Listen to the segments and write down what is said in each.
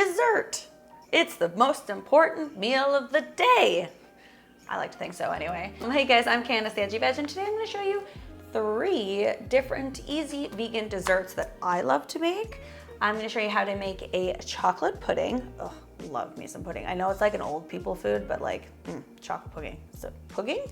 dessert. It's the most important meal of the day. I like to think so anyway. Hey guys, I'm Candace the Edgy Veg, and today I'm gonna show you 3 different easy vegan desserts that I love to make. I'm gonna show you how to make a chocolate pudding. Ugh, love me some pudding. I know it's like an old people food, but like, chocolate pudding. So, pudding.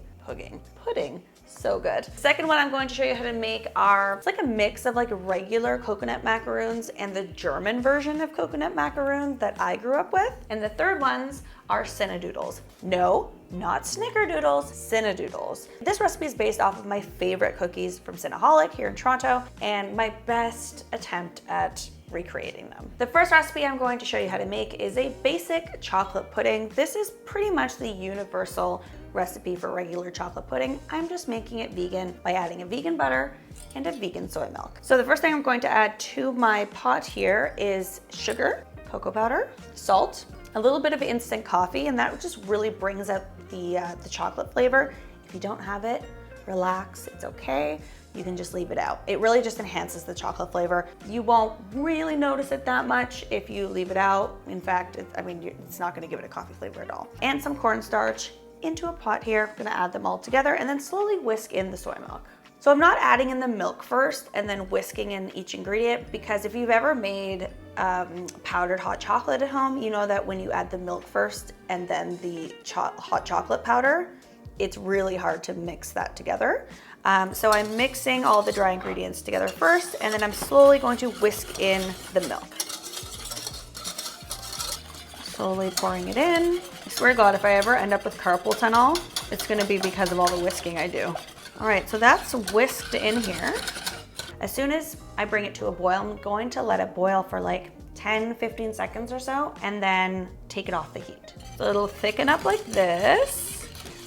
So good. Second one, I'm going to show you how to make it's like a mix of like regular coconut macaroons and the German version of coconut macaroon that I grew up with. And the third ones are Cinadoodles. No, not snickerdoodles, Cinadoodles. This recipe is based off of my favorite cookies from Cinnaholic here in Toronto and my best attempt at recreating them. The first recipe I'm going to show you how to make is a basic chocolate pudding. This is pretty much the universal recipe for regular chocolate pudding. I'm just making it vegan by adding a vegan butter and a vegan soy milk. So the first thing I'm going to add to my pot here is sugar, cocoa powder, salt, a little bit of instant coffee, and that just really brings out the chocolate flavor. If you don't have it, relax, it's okay. You can just leave it out. It really just enhances the chocolate flavor. You won't really notice it that much if you leave it out. In fact, it's not gonna give it a coffee flavor at all. And some cornstarch into a pot here. I'm gonna add them all together and then slowly whisk in the soy milk. So I'm not adding in the milk first and then whisking in each ingredient, because if you've ever made powdered hot chocolate at home, you know that when you add the milk first and then the hot chocolate powder, it's really hard to mix that together. So I'm mixing all the dry ingredients together first, and then I'm slowly going to whisk in the milk. Slowly pouring it in. I swear to God, if I ever end up with carpal tunnel, it's gonna be because of all the whisking I do. All right, so that's whisked in here. As soon as I bring it to a boil, I'm going to let it boil for like 10-15 seconds or so, and then take it off the heat. So it'll thicken up like this.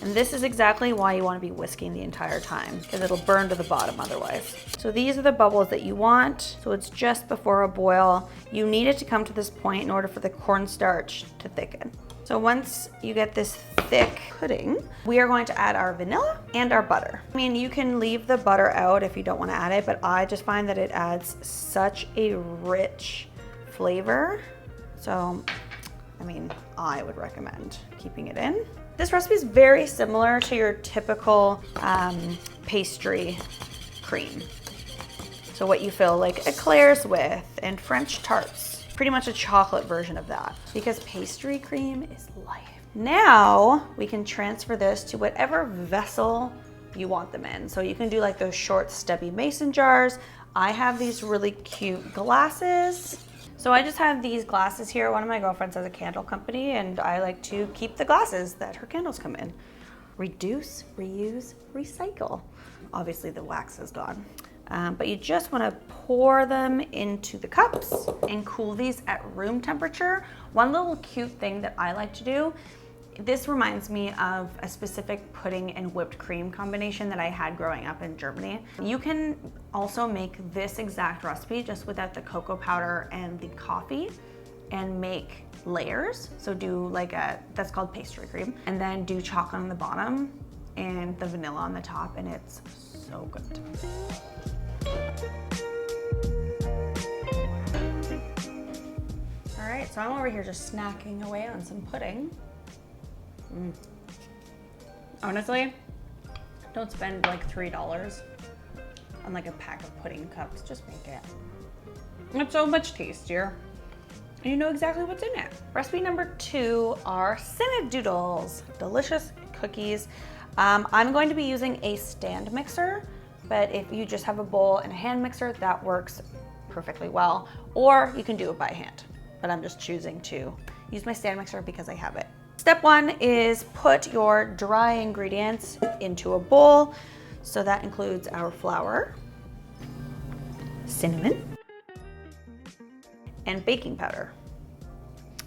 And this is exactly why you want to be whisking the entire time, because it'll burn to the bottom otherwise. So these are the bubbles that you want. So it's just before a boil. You need it to come to this point in order for the cornstarch to thicken. So once you get this thick pudding, we are going to add our vanilla and our butter. I mean, you can leave the butter out if you don't want to add it, but I just find that it adds such a rich flavor. So, I would recommend keeping it in. This recipe is very similar to your typical pastry cream. So what you fill like eclairs with and French tarts, pretty much a chocolate version of that, because pastry cream is life. Now we can transfer this to whatever vessel you want them in. So you can do like those short stubby mason jars. I have these really cute glasses. So I just have these glasses here. One of my girlfriends has a candle company, and I like to keep the glasses that her candles come in. Reduce, reuse, recycle. Obviously the wax is gone. But you just wanna pour them into the cups and cool these at room temperature. One little cute thing that I like to do, this reminds me of a specific pudding and whipped cream combination that I had growing up in Germany. You can also make this exact recipe just without the cocoa powder and the coffee and make layers. So do like that's called pastry cream, and then do chocolate on the bottom and the vanilla on the top, and it's so good. All right, so I'm over here just snacking away on some pudding. Honestly, don't spend like $3 on like a pack of pudding cups. Just make it. It's so much tastier. And you know exactly what's in it. Recipe number 2 are Cinadoodles, delicious cookies. I'm going to be using a stand mixer, but if you just have a bowl and a hand mixer, that works perfectly well. Or you can do it by hand, but I'm just choosing to use my stand mixer because I have it. Step 1 is put your dry ingredients into a bowl. So that includes our flour, cinnamon, and baking powder.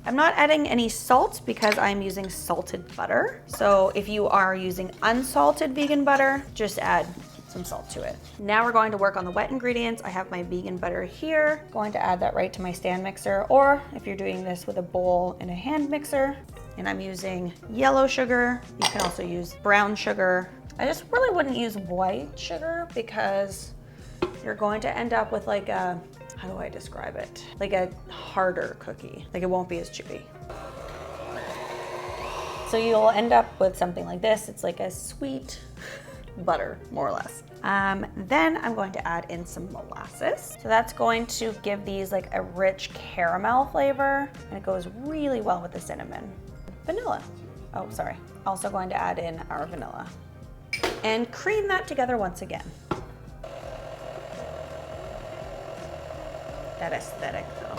I'm not adding any salt because I'm using salted butter. So if you are using unsalted vegan butter, just add some salt to it. Now we're going to work on the wet ingredients. I have my vegan butter here. Going to add that right to my stand mixer, or if you're doing this with a bowl and a hand mixer, and I'm using yellow sugar. You can also use brown sugar. I just really wouldn't use white sugar because you're going to end up with like a how do I describe it? Like a harder cookie. Like it won't be as chewy. So you'll end up with something like this. It's like a sweet butter, more or less. Then I'm going to add in some molasses. So that's going to give these like a rich caramel flavor, and it goes really well with the cinnamon. Vanilla. Oh, sorry. Also going to add in our vanilla. And cream that together once again. That aesthetic though.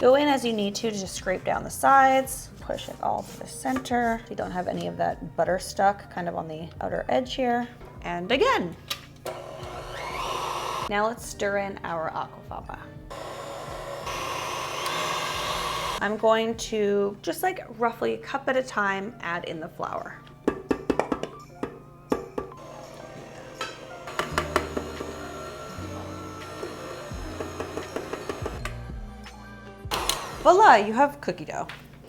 Go in as you need to just scrape down the sides, push it all to the center so you don't have any of that butter stuck kind of on the outer edge here. And again. Now let's stir in our aquafaba. I'm going to, just like roughly a cup at a time, add in the flour. Voila, you have cookie dough.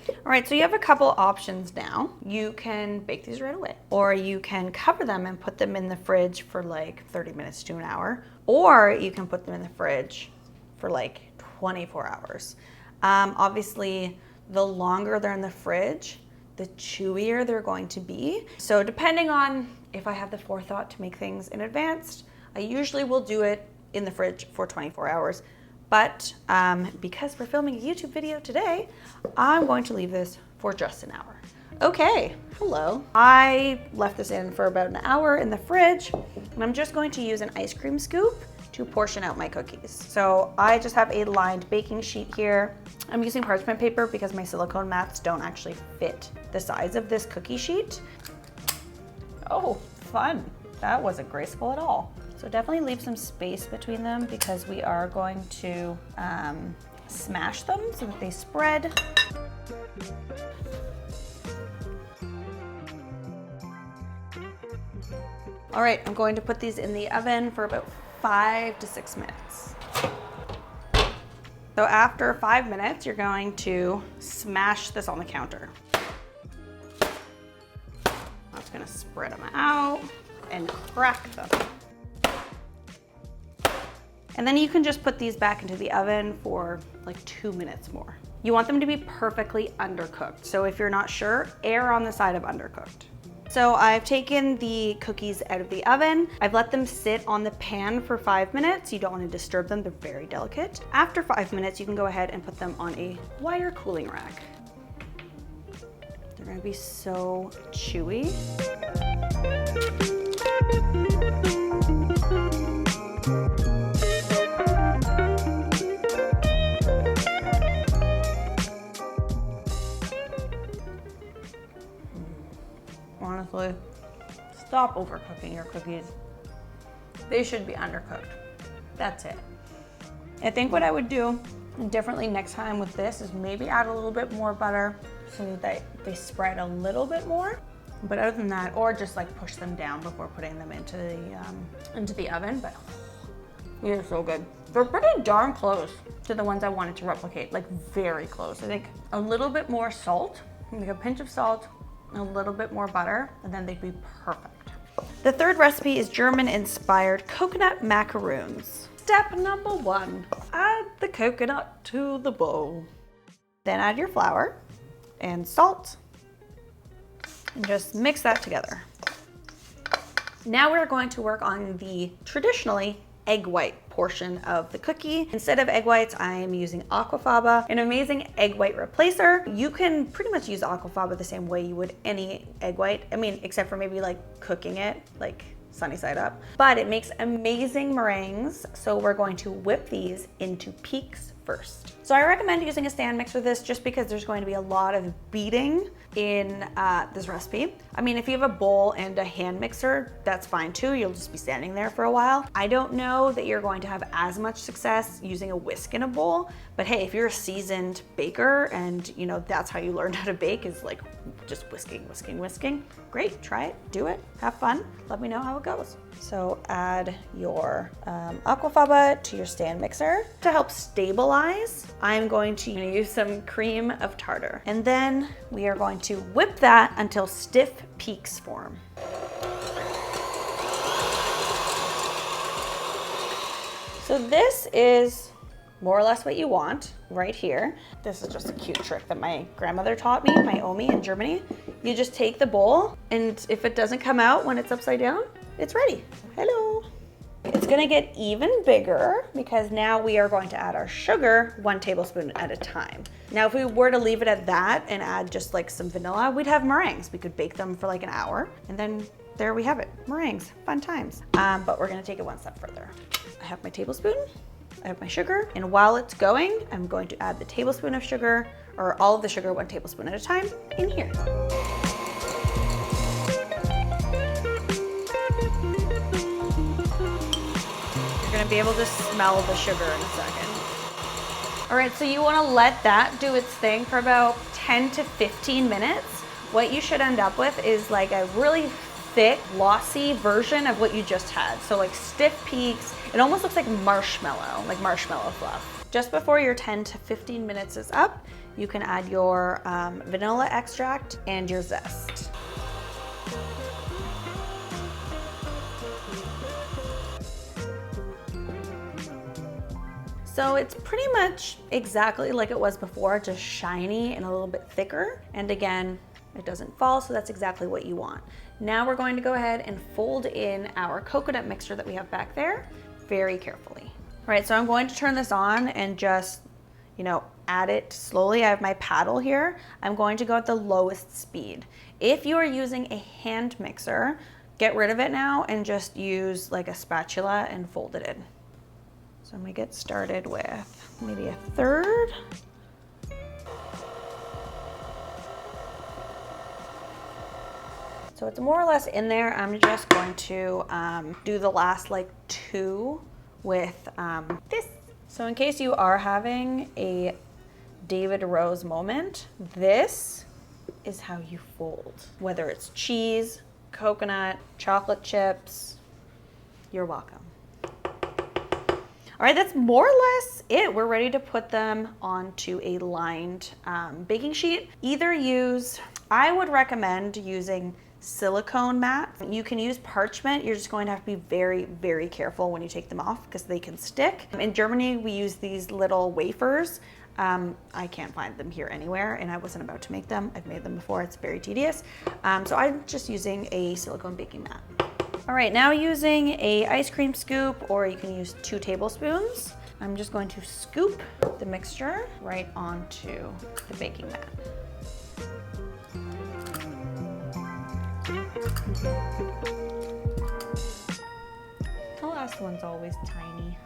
All right, so you have a couple options now. You can bake these right away, or you can cover them and put them in the fridge for like 30 minutes to an hour, or you can put them in the fridge for like 24 hours. Obviously, the longer they're in the fridge, the chewier they're going to be. So depending on if I have the forethought to make things in advance, I usually will do it in the fridge for 24 hours. But because we're filming a YouTube video today, I'm going to leave this for just an hour. Okay, hello. I left this in for about an hour in the fridge, and I'm just going to use an ice cream scoop to portion out my cookies. So I just have a lined baking sheet here. I'm using parchment paper because my silicone mats don't actually fit the size of this cookie sheet. Oh, fun. That wasn't graceful at all. So definitely leave some space between them because we are going to smash them so that they spread. All right, I'm going to put these in the oven for about 5 to 6 minutes. So after 5 minutes, you're going to smash this on the counter. I'm just gonna spread them out and crack them. And then you can just put these back into the oven for like 2 minutes more. You want them to be perfectly undercooked. So if you're not sure, err on the side of undercooked. So I've taken the cookies out of the oven. I've let them sit on the pan for 5 minutes. You don't want to disturb them, they're very delicate. After 5 minutes, you can go ahead and put them on a wire cooling rack. They're gonna be so chewy. Honestly, stop overcooking your cookies. They should be undercooked. That's it. I think what I would do differently next time with this is maybe add a little bit more butter so that they spread a little bit more. But other than that, or just like push them down before putting them into the oven. But these are so good. They're pretty darn close to the ones I wanted to replicate, like very close. I think a little bit more salt, like a pinch of salt, a little bit more butter, and then they'd be perfect. The third recipe is German-inspired coconut macaroons. Step number 1, add the coconut to the bowl. Then add your flour and salt, and just mix that together. Now we're going to work on the traditionally egg white portion of the cookie. Instead of egg whites, I am using aquafaba, an amazing egg white replacer. You can pretty much use aquafaba the same way you would any egg white. I mean, except for maybe like cooking it, like sunny side up. But it makes amazing meringues, so we're going to whip these into peaks first. So I recommend using a stand mixer for this just because there's going to be a lot of beating in this recipe. I mean, if you have a bowl and a hand mixer, that's fine too. You'll just be standing there for a while. I don't know that you're going to have as much success using a whisk in a bowl, but hey, if you're a seasoned baker and you know that's how you learned how to bake is like just whisking, whisking, whisking, great, try it, do it, have fun. Let me know how it goes. So add your aquafaba to your stand mixer. To help stabilize, I'm going to use some cream of tartar. And then we are going to whip that until stiff peaks form. So So this is more or less what you want right here. This is just a cute trick that my grandmother taught me, my Omi in Germany. You just take the bowl, and if it doesn't come out when it's upside down, it's ready. Hello. It's gonna get even bigger because now we are going to add our sugar 1 tablespoon at a time. Now, if we were to leave it at that and add just like some vanilla, we'd have meringues. We could bake them for like an hour, and then there we have it, meringues, fun times. But we're gonna take it one step further. I have my tablespoon, I have my sugar, and while it's going, I'm going to add the tablespoon of sugar, or all of the sugar 1 tablespoon at a time, in here. You're gonna be able to smell the sugar in a second. All right, so you wanna let that do its thing for about 10 to 15 minutes. What you should end up with is like a really thick, glossy version of what you just had. So like stiff peaks. It almost looks like marshmallow fluff. Just before your 10 to 15 minutes is up, you can add your vanilla extract and your zest. So it's pretty much exactly like it was before, just shiny and a little bit thicker. And again, it doesn't fall, so that's exactly what you want. Now we're going to go ahead and fold in our coconut mixture that we have back there very carefully. All right, so I'm going to turn this on and just, add it slowly. I have my paddle here. I'm going to go at the lowest speed. If you are using a hand mixer, get rid of it now and just use like a spatula and fold it in. So I'm gonna get started with maybe 1/3. So it's more or less in there. I'm just going to do the last like 2 with this. So in case you are having a David Rose moment, this is how you fold. Whether it's cheese, coconut, chocolate chips, you're welcome. All right, that's more or less it. We're ready to put them onto a lined baking sheet. I would recommend using silicone mat. You can use parchment. You're just going to have to be very, very careful when you take them off because they can stick. In Germany, we use these little wafers. I can't find them here anywhere, and I wasn't about to make them. I've made them before. It's very tedious. So I'm just using a silicone baking mat. All right, now using a ice cream scoop, or you can use 2 tablespoons. I'm just going to scoop the mixture right onto the baking mat. The last one's always tiny.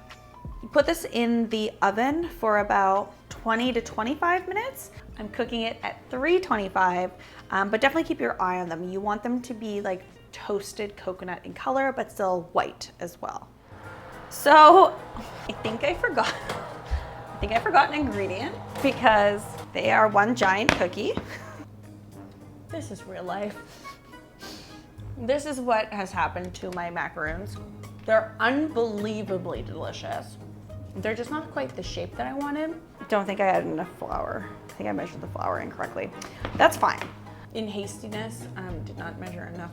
You put this in the oven for about 20 to 25 minutes. I'm cooking it at 325, but definitely keep your eye on them. You want them to be like toasted coconut in color, but still white as well. So I think I forgot an ingredient because they are one giant cookie. This is real life. This is what has happened to my macaroons. They're unbelievably delicious. They're just not quite the shape that I wanted. Don't think I added enough flour. I think I measured the flour incorrectly. That's fine. In hastiness, did not measure enough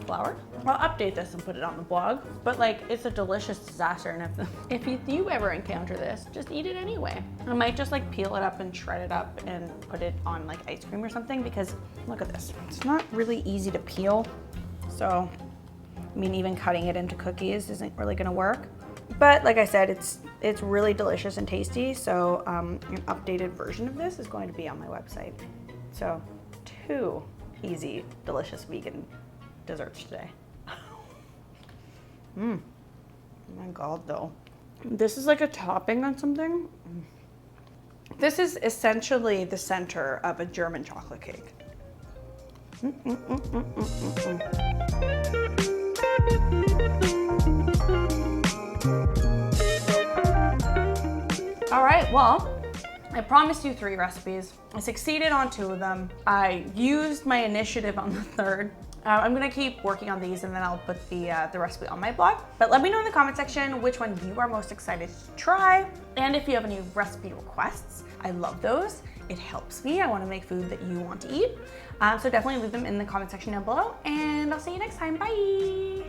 flour. I'll update this and put it on the blog, but like it's a delicious disaster, and if you ever encounter this, just eat it anyway. I might just like peel it up and shred it up and put it on like ice cream or something, because look at this. It's not really easy to peel, so I mean even cutting it into cookies isn't really gonna work. But like I said, it's really delicious and tasty, so an updated version of this is going to be on my website. So 2 easy, delicious vegan desserts today. Oh my God, though. This is like a topping on something. This is essentially the center of a German chocolate cake. All right, well, I promised you 3 recipes. I succeeded on 2 of them. I used my initiative on the 3rd. I'm gonna keep working on these, and then I'll put the recipe on my blog. But let me know in the comment section which one you are most excited to try. And if you have any recipe requests, I love those. It helps me. I wanna make food that you want to eat. So definitely leave them in the comment section down below, and I'll see you next time, bye.